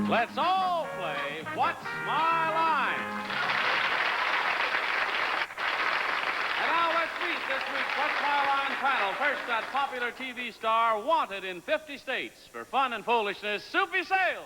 Let's all play What's My Line? And now let's meet this week's What's My Line panel. First, that popular TV star wanted in 50 states for fun and foolishness, Soupy Sales.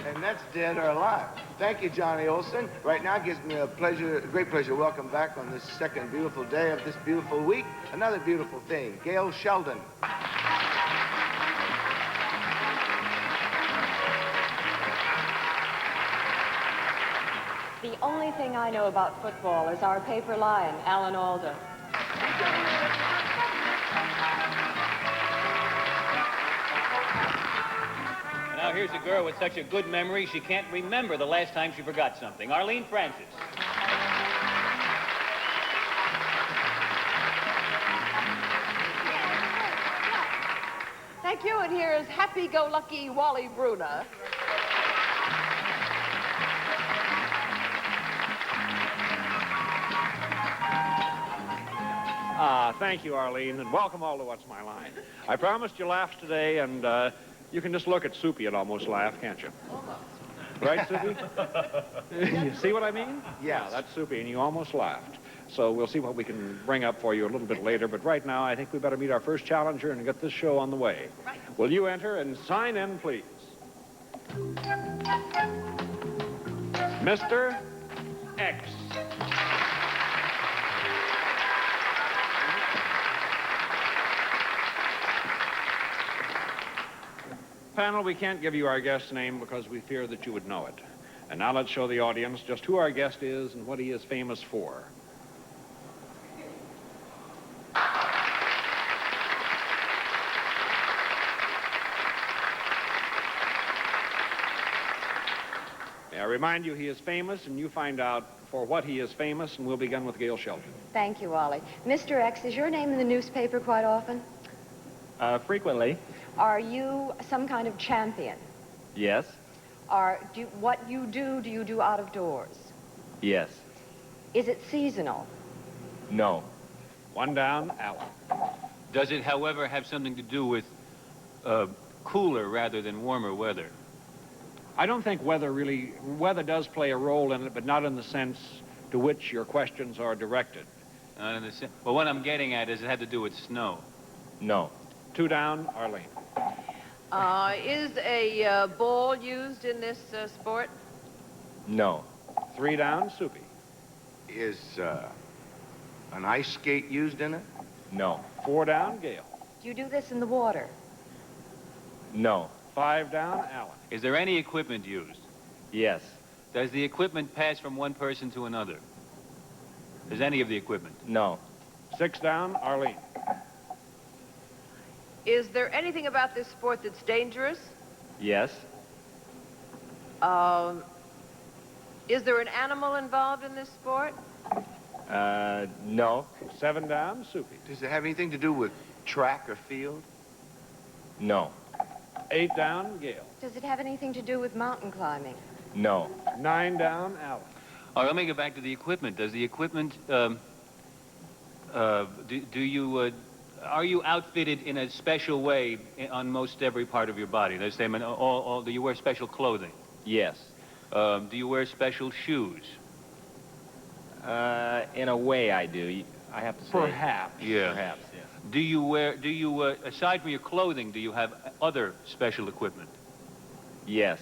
And that's dead or alive. Thank you, Johnny Olson. Right now it gives me a great pleasure to welcome back on this second beautiful day of this beautiful week, another beautiful thing, Gail Sheldon. The only thing I know about football is our paper lion, Alan Alda. Now, here's a girl with such a good memory, she can't remember the last time she forgot something. Arlene Francis. Thank you, and here's happy-go-lucky Wally Bruner. Thank you, Arlene, and welcome all to What's My Line. I promised you laughs today, and you can just look at Soupy and almost laugh, can't you? Almost. Right, Soupy? You see what I mean? Yes. Yeah, that's Soupy, and you almost laughed. So we'll see what we can bring up for you a little bit later, but right now I think we better meet our first challenger and get this show on the way. Right. Will you enter and sign in, please? Mr. X. Panel, we can't give you our guest's name because we fear that you would know it. And now let's show the audience just who our guest is and what he is famous for. May I remind you he is famous, and you find out for what he is famous, and we'll begin with Gail Sheldon. Thank you, Wally. Mr. X, is your name in the newspaper quite often? Frequently, Are you some kind of champion? yes, What you do out of doors? yes, Is it seasonal? no, One down, Alan. Does it, however, have something to do with cooler rather than warmer weather? I don't think weather does play a role in it, but not in the sense to which your questions are directed. Well, what I'm getting at is it had to do with snow. no, Two down, Arlene. Is a ball used in this sport? no, Three down, Soupy. Is an ice skate used in it? no, Four down, Gail. Do you do this in the water? no, Five down, Alan. Is there any equipment used? yes, Does the equipment pass from one person to another? Is any of the equipment? no, Six down, Arlene. Is there anything about this sport that's dangerous? yes, Is there an animal involved in this sport? no, Seven down, Soupy. Does it have anything to do with track or field? no, Eight down, Gail. Does it have anything to do with mountain climbing? no, Nine down, Alan. All right, let me get back to the equipment. Does the equipment, are you outfitted in a special way on most every part of your body? Let's say, do you wear special clothing? yes, Do you wear special shoes? in a way I do. I have to say. Perhaps. Yeah. Perhaps, yes. Do you aside from your clothing, do you have other special equipment? Yes,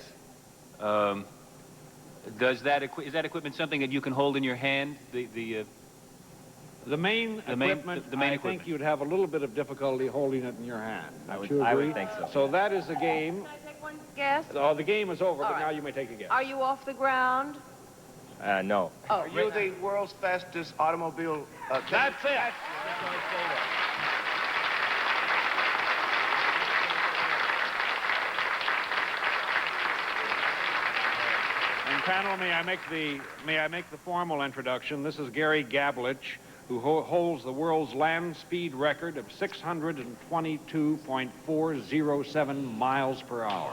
Is that equipment something that you can hold in your hand? The main equipment, I think equipment. you'd have a little bit of difficulty holding it in your hand. I would- you I would agree? think so. So that is the game. Can I take one guess? Oh, the game is over, All but right. now you may take a guess. Are you off the ground? no, Oh, Are you the world's fastest automobile? That's it. And Panel, may I make the formal introduction? This is Gary Gablich, who holds the world's land speed record of 622.407 miles per hour.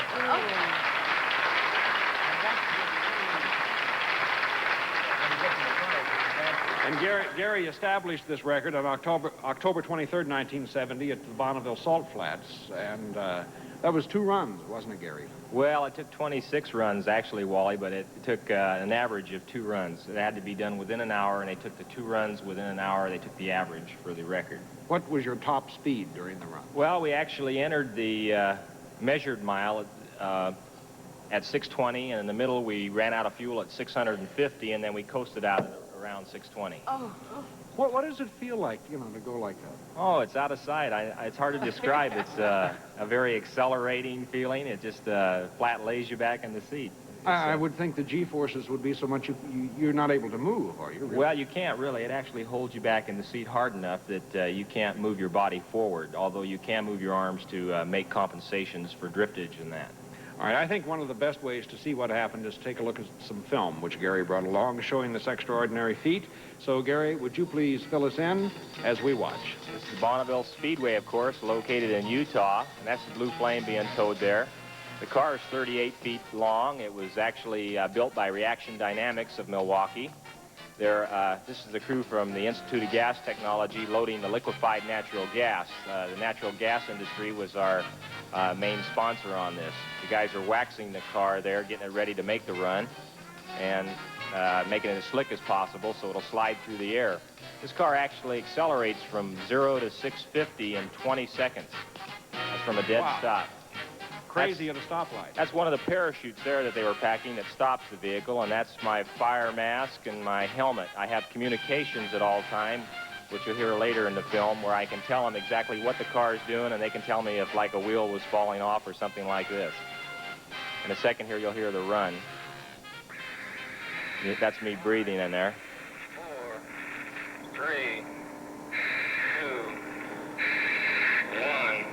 And Gary established this record on October 23rd, 1970 at the Bonneville Salt Flats, and that was 2 runs, wasn't it, Gary? Well, it took 26 runs, actually, Wally, but it took an average of 2 runs. It had to be done within an hour, and they took the 2 runs within an hour. They took the average for the record. What was your top speed during the run? Well, we actually entered the measured mile at 620, and in the middle we ran out of fuel at 650, and then we coasted out at around 620. What does it feel like, you know, to go like that? Oh, it's out of sight. It's hard to describe. It's a very accelerating feeling. It just flat lays you back in the seat. I would think the G-forces would be so much you're not able to move, are you? Really? Well, you can't really. It actually holds you back in the seat hard enough that you can't move your body forward, although you can move your arms to make compensations for driftage and that. All right, I think one of the best ways to see what happened is to take a look at some film, which Gary brought along, showing this extraordinary feat. So, Gary, would you please fill us in as we watch? This is Bonneville Speedway, of course, located in Utah, and that's the Blue Flame being towed there. The car is 38 feet long. It was actually built by Reaction Dynamics of Milwaukee. This is the crew from the Institute of Gas Technology loading the liquefied natural gas. The natural gas industry was our main sponsor on this. The guys are waxing the car there, getting it ready to make the run, and making it as slick as possible so it'll slide through the air. This car actually accelerates from 0 to 650 in 20 seconds. That's from a dead stop. Crazy at a stoplight. That's one of the parachutes there that they were packing that stops the vehicle, and that's my fire mask and my helmet. I have communications at all times, which you'll hear later in the film, where I can tell them exactly what the car is doing, and they can tell me if, like, a wheel was falling off or something like this. In a second here, you'll hear the run. That's me breathing in there. 4, 3, 2, 1.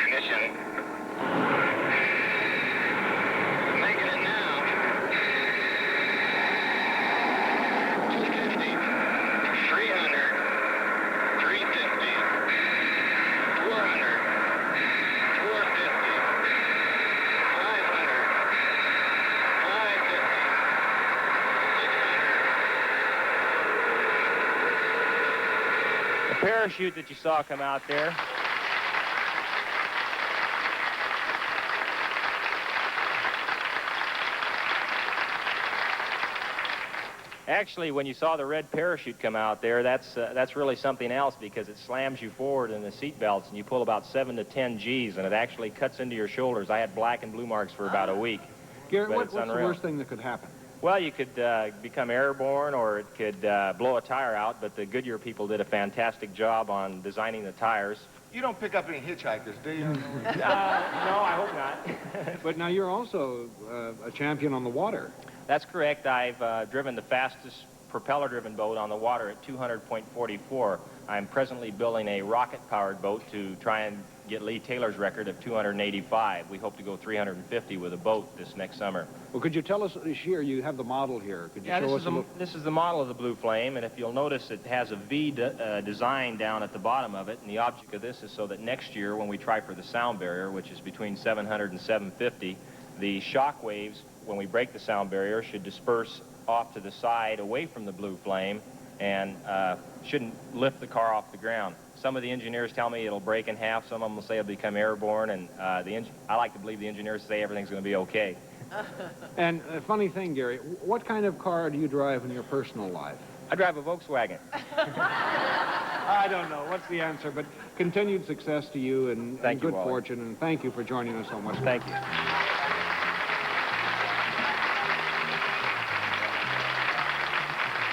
Ignition. Making it now. 250, 300, 350, 400, 450, 500, 550, 600. The parachute that you saw come out there. Actually, when you saw the red parachute come out there, that's really something else, because it slams you forward in the seat belts, and you pull about 7 to 10 Gs, and it actually cuts into your shoulders. I had black and blue marks for about a week. Gary, what's the worst thing that could happen? Well, you could become airborne, or it could blow a tire out, but the Goodyear people did a fantastic job on designing the tires. You don't pick up any hitchhikers, do you? No, I hope not. But now you're also a champion on the water. That's correct. I've driven the fastest propeller-driven boat on the water at 200.44. I'm presently building a rocket-powered boat to try and get Lee Taylor's record of 285. We hope to go 350 with a boat this next summer. Well, could you tell us, here, you have the model here. Could you show us this is the model of the Blue Flame, and if you'll notice, it has a V design down at the bottom of it, and the object of this is so that next year, when we try for the sound barrier, which is between 700 and 750, the shock waves, when we break the sound barrier, should disperse off to the side away from the Blue Flame and shouldn't lift the car off the ground. Some of the engineers tell me it'll break in half. Some of them will say it'll become airborne, and I like to believe the engineers say everything's going to be okay. And a funny thing, Gary, what kind of car do you drive in your personal life? I drive a Volkswagen. I don't know. What's the answer? But continued success to you, and good fortune, and thank you for joining us so much. Thank you.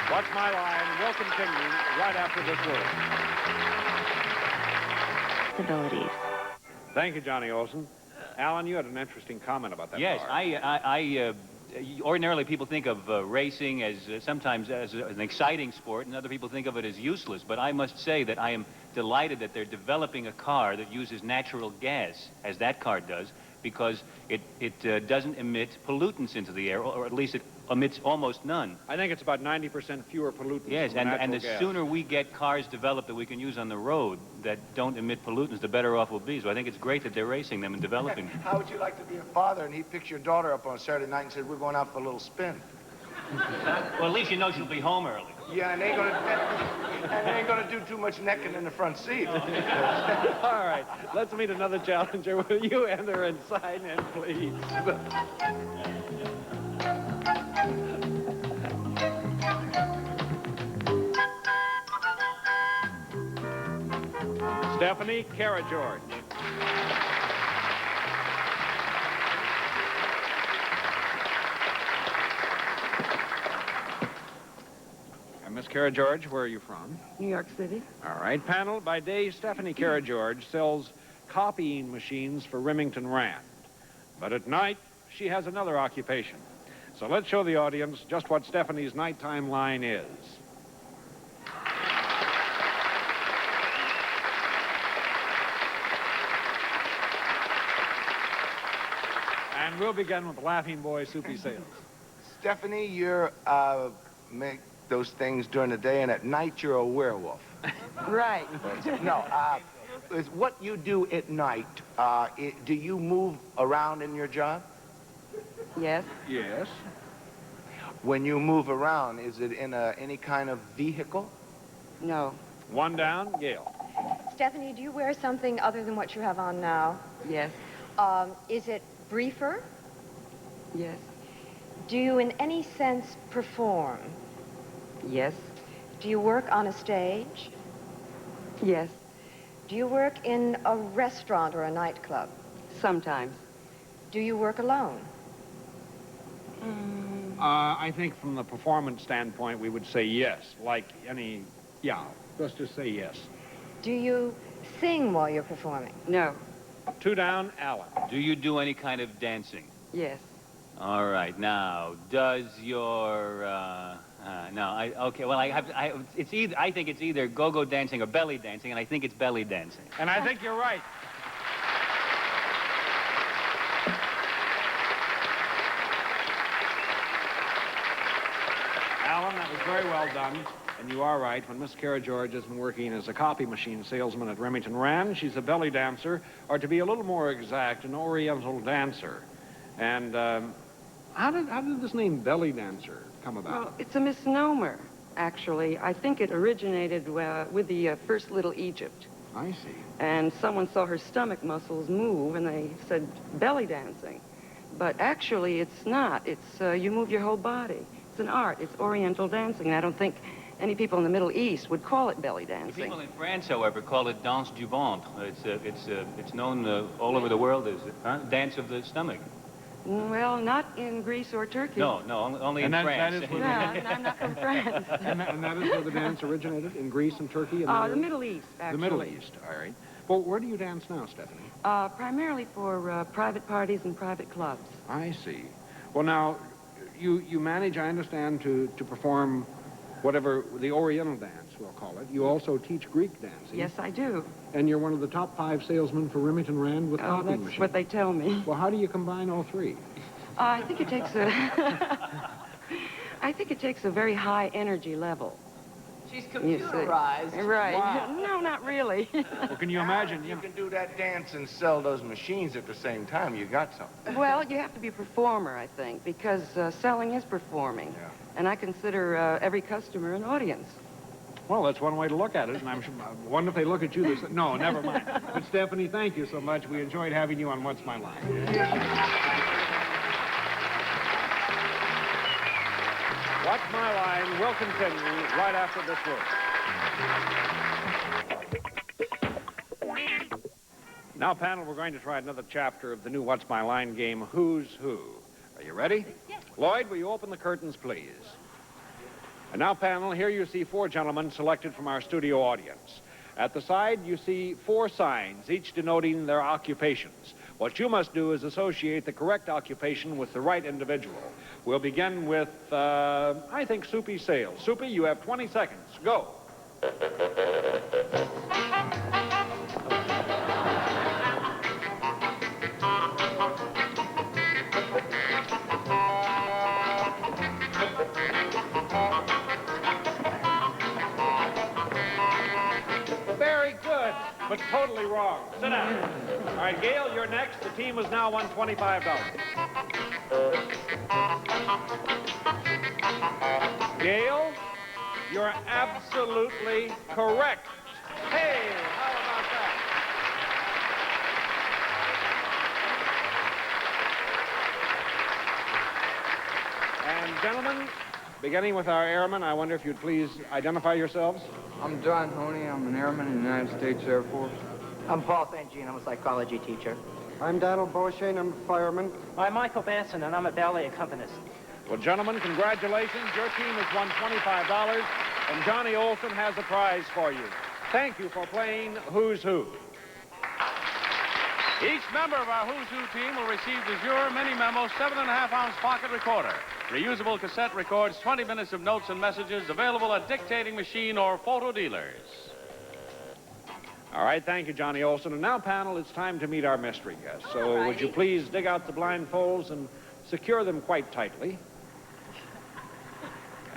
Watch My Line will continue right after this word. Abilities. Thank you, Johnny Olson. Alan, you had an interesting comment about that Yes, car. Ordinarily people think of racing as sometimes as an exciting sport, and other people think of it as useless. But I must say that I am delighted that they're developing a car that uses natural gas, as that car does, because it doesn't emit pollutants into the air, or at least it emits almost none. I think it's about 90% fewer pollutants. Yes, than and the natural gas. sooner we get cars developed that we can use on the road that don't emit pollutants, the better off we'll be. So I think it's great that they're racing them and developing them. How would you like to be a father and he picked your daughter up on Saturday night and said, we're going out for a little spin? Well, at least you know she'll be home early. Yeah, and they ain't gonna do too much necking in the front seat. All right, let's meet another challenger. Will you enter and sign in, please? Stephanie Karageorge. And Miss Karageorge, where are you from? New York City. All right, panel. By day, Stephanie Karageorge sells copying machines for Remington Rand. But at night, she has another occupation. So let's show the audience just what Stephanie's nighttime line is. And we'll begin with Laughing Boy Soupy Sales. Stephanie, you're, make those things during the day, and at night you're a werewolf. Right. No, is what you do at night, do you move around in your job? Yes. Yes. When you move around, is it in any kind of vehicle? No. One down, Gail. Stephanie, do you wear something other than what you have on now? Yes. Is it briefer? Yes. Do you in any sense perform? Yes. Do you work on a stage? Yes. Do you work in a restaurant or a nightclub? Sometimes. Do you work alone? I think from the performance standpoint, we would say yes. Like any, yeah, let's just say yes. Do you sing while you're performing? No. Two down, Alan. Do you do any kind of dancing? Yes. All right. Now, does your no? Okay. Well, it's either. I think it's either go-go dancing or belly dancing, and I think it's belly dancing. And I think you're right. Alan, that was very well done. And you are right. When Miss Karageorge has been working as a copy machine salesman at Remington Rand, she's a belly dancer, or to be a little more exact, an oriental dancer. And how did this name belly dancer come about? Well, it's a misnomer, actually. I think it originated with the first Little Egypt. I see. And someone saw her stomach muscles move, and they said belly dancing. But actually, it's not. It's you move your whole body. It's an art. It's oriental dancing. And I don't think any people in the Middle East would call it belly The dancing. people in France, however, call it danse du ventre. It's known all over the world as dance of the stomach. Well, not in Greece or Turkey. No, only in France. That is where No, I'm not from France. and that is where the dance originated, in Greece and Turkey? The Middle East, actually. The Middle East, all right. Well, where do you dance now, Stephanie? Primarily for private parties and private clubs. I see. Well, now, you manage, I understand, to perform whatever, the Oriental dance, we'll call it. You also teach Greek dancing. Yes, I do. And you're one of the top 5 salesmen for Remington Rand with copying That's machines. what they tell me. Well, how do you combine all three? I think it takes a... I think it takes a very high energy level. She's You see. computerized. Right. Wow. No, not really. Well, can you imagine? You can do that dance and sell those machines at the same time. You got something. Well, you have to be a performer, I think, because selling is performing. Yeah. And I consider every customer an audience. Well, that's one way to look at it, and I wonder if they look at you this... No, never mind. But, Stephanie, thank you so much. We enjoyed having you on What's My Line. What's My Line will continue right after this word. Now, panel, we're going to try another chapter of the new What's My Line game, Who's Who. Are you ready? Yes. Lloyd, will you open the curtains, please? And now, panel, here you see 4 gentlemen selected from our studio audience. At the side, you see 4 signs, each denoting their occupations. What you must do is associate the correct occupation with the right individual. We'll begin with, I think, Soupy Sales. Soupy, you have 20 seconds. Go. wrong. Sit down. All right, Gail, you're next. The team has now won $25. Gail, you're absolutely correct. Hey, how about that? And gentlemen, beginning with our airmen, I wonder if you'd please identify yourselves. I'm John Honey. I'm an airman in the United States Air Force. I'm Paul St. Jean. I'm a psychology teacher. I'm Donald Beauchesne. I'm a fireman. I'm Michael Benson, and I'm a ballet accompanist. Well, gentlemen, congratulations. Your team has won $25, and Johnny Olson has a prize for you. Thank you for playing Who's Who. Each member of our Who's Who team will receive the Zure Mini Memo 7.5-ounce pocket recorder. Reusable cassette records 20 minutes of notes and messages, available at dictating machine or photo dealers. All right, thank you, Johnny Olson. And now, panel, it's time to meet our mystery guest. So would you please dig out the blindfolds and secure them quite tightly?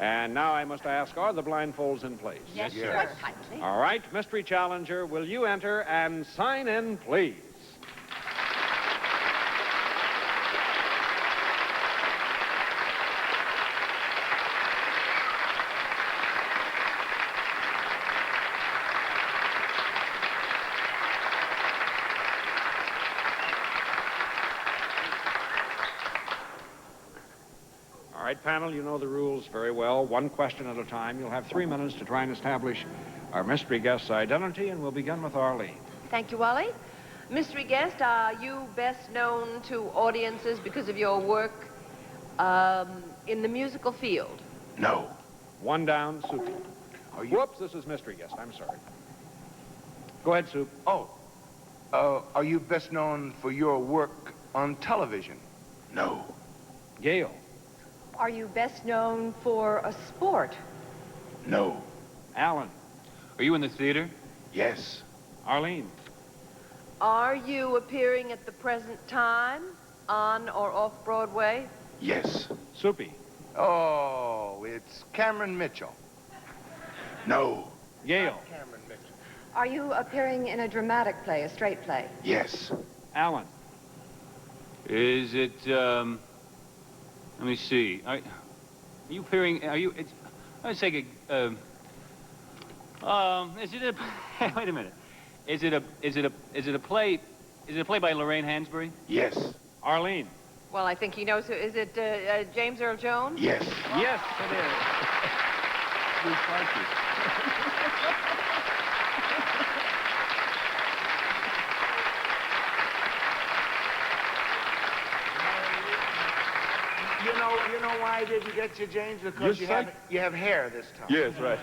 And now I must ask, are the blindfolds in place? Yes, sir. Quite tightly. All right, mystery challenger, will you enter and sign in, please? All right, panel, you know the rules very well. One question at a time. You'll have 3 minutes to try and establish our mystery guest's identity, and we'll begin with Arlene. Thank you, Wally. Mystery guest, are you best known to audiences because of your work in the musical field? No. One down, Soupy. Whoops, this is mystery guest. I'm sorry. Go ahead, Soup. Oh. Are you best known for your work on television? No. Gail. Are you best known for a sport? No. Alan. Are you in the theater? Yes. Arlene. Are you appearing at the present time on or off Broadway? Yes. Soupy. Oh, it's Cameron Mitchell. No. Gail. Cameron Mitchell. Are you appearing in a dramatic play, a straight play? Yes. Alan. Is it, let me see. Are you appearing, let's take is it a, wait a minute. Is it a play by Lorraine Hansberry? Yes. Arlene. Well, I think he knows who. Is it James Earl Jones? Yes. Yes, it is. You know why I didn't get you, James? Because you have hair this time. Yes, right.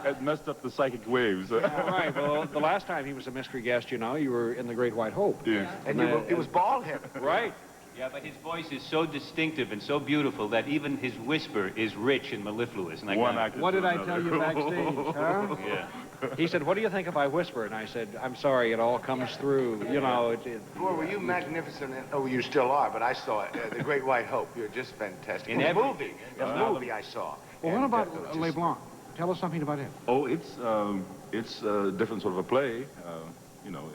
it messed up the psychic waves. All right, well, the last time he was a mystery guest, you know, you were in The Great White Hope. Yes. And it was bald-headed. Right. Yeah, but his voice is so distinctive and so beautiful that even his whisper is rich and mellifluous. And What did I tell you backstage, huh? Yeah. He said, what do you think if I whisper? And I said, I'm sorry, it all comes through. You know, Boy, were you magnificent. Oh, you still are, but I saw it. The Great White Hope. You're just fantastic. In the every- movie. The movie I saw. Well, what about Le Blanc? Tell us something about him. Oh, it's a different sort of a play. You know,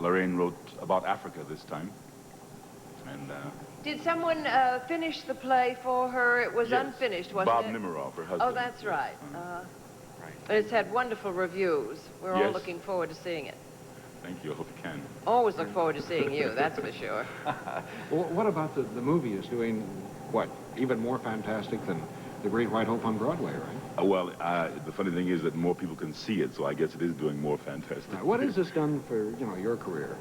Lorraine wrote about Africa this time. And Did someone finish the play for her? It was unfinished, wasn't Bob it? Nemiroff, her husband. Oh, that's right. But it's had wonderful reviews. We're all Yes. looking forward to seeing it. Thank you. I hope you can. Always look forward to seeing you, that's for sure. Well, what about the movie is doing, what, even more fantastic than The Great White Hope on Broadway, right? Well, the funny thing is that more people can see it, so I guess it is doing more fantastic. Now, what has this done for, you know, your career?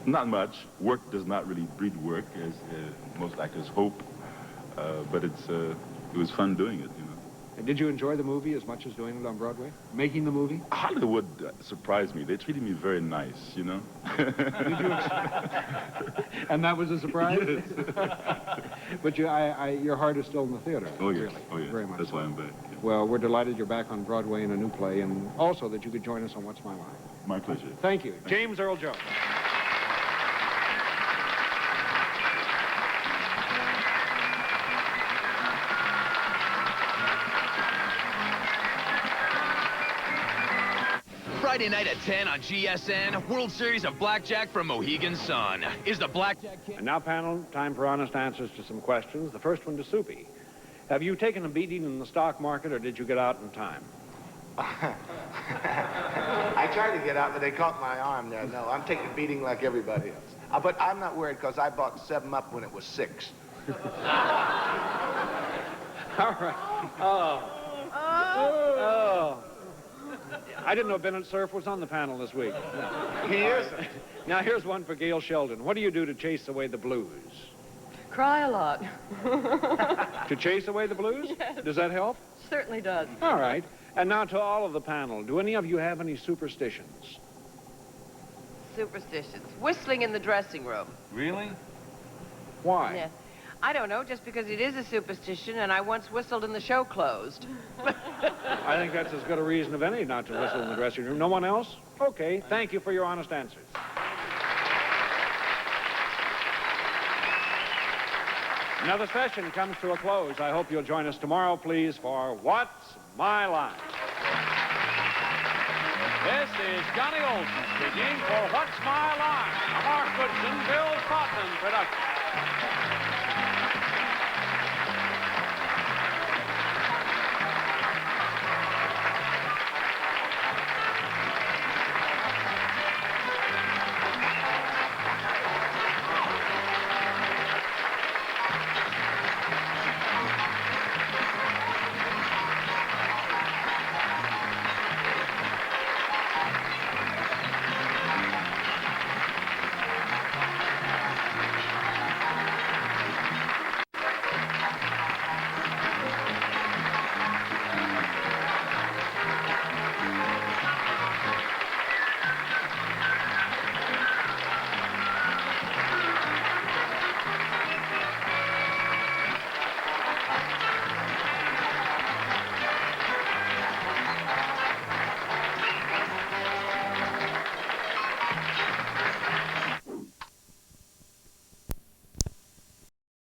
Not much. Work does not really breed work, as most actors hope. But it was fun doing it, you know. And did you enjoy the movie as much as doing it on Broadway? Making the movie? Hollywood surprised me. They treated me very nice, you know. Did you? And that was a surprise? Yes. But your heart is still in the theater. Oh, yes. Really. Oh, yes. Very much That's so. why I'm back. Yeah. Well, we're delighted you're back on Broadway in a new play, and also that you could join us on What's My Line. My pleasure. Thank you. James Earl Jones. Friday night at 10 on GSN, World Series of Blackjack from Mohegan Sun. Is the Blackjack King... And now, panel, time for honest answers to some questions. The first one to Soupy. Have you taken a beating in the stock market, or did you get out in time? I tried to get out, but they caught my arm there. No, I'm taking a beating like everybody else. But I'm not worried because I bought 7-Up when it was 6. All right. Oh. I didn't know Bennett Cerf was on the panel this week. He is. Now, here's one for Gail Sheldon. What do you do to chase away the blues? Cry a lot. To chase away the blues? Yes. Does that help? Certainly does. All right. And now to all of the panel, do any of you have any superstitions? Superstitions. Whistling in the dressing room. Really? Why? Yes. I don't know, just because it is a superstition, and I once whistled and the show closed. I think that's as good a reason of any not to whistle in the dressing room. No one else? Okay. Thank you for your honest answers. Another session comes to a close. I hope you'll join us tomorrow, please, for What's My Line? This is Johnny Olson speaking for What's My Line? A Mark Goodson, Bill Tottenham production.